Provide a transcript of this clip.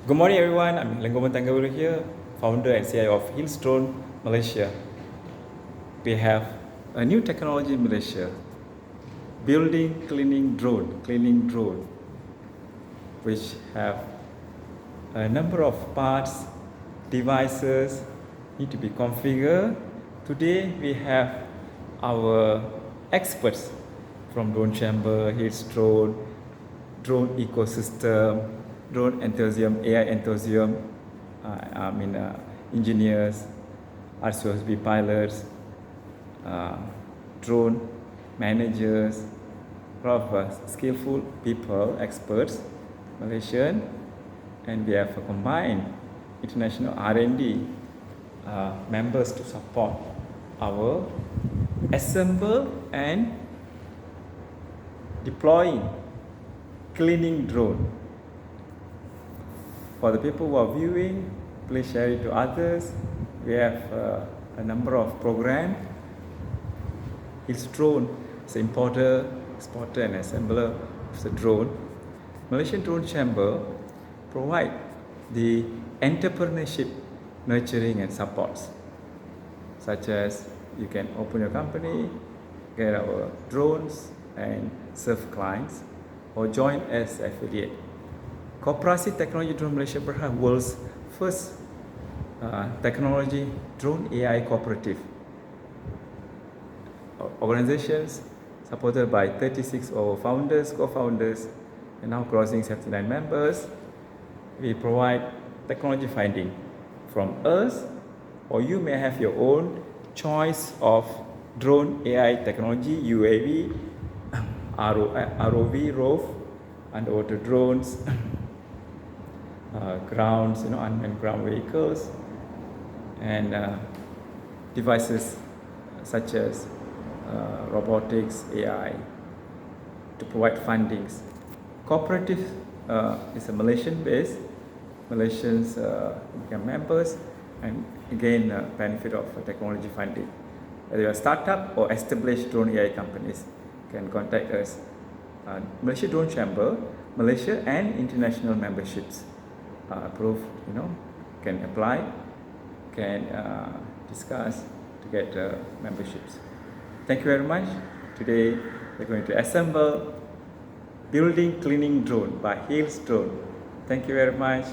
Good morning, everyone. I'm Elanggovan Thanggavilo here, founder and CIO of HiiLSE Drone, Malaysia. We have a new technology in Malaysia, building cleaning drone, which have a number of parts, devices need to be configured. Today we have our experts from drone chamber, HiiLSE drone ecosystem, drone enthusiasm, AI enthusiasm, engineers, RCOSB pilots, drone managers, a lot of skillful people, experts, Malaysian, and we have a combined international R&D members to support our assemble and deploying cleaning drone. For the people who are viewing, please share it to others. We have a number of programs. HiiLSE drone is an importer, exporter and assembler of the drone. Malaysian Drone Chamber provide the entrepreneurship nurturing and supports, such as you can open your company, get our drones and serve clients, or join as affiliate. Koperasi Technology Drone Malaysia perhaps world's first technology drone AI cooperative. Organizations supported by 36 of our founders, co-founders, and now crossing 79 members. We provide technology finding from us, or you may have your own choice of drone AI technology, UAV, ROV, ROV, underwater drones, grounds, unmanned ground vehicles, and devices such as robotics, AI, to provide fundings. Cooperative is a Malaysian-based, Malaysians become members, and again benefit of technology funding. Whether you're a startup or established drone AI companies, can contact us. Malaysia Drone Chamber, Malaysia and international memberships approved, can apply, can discuss to get memberships. Thank you very much. Today we're going to assemble building cleaning drone by HiiLSE drone. Thank you very much.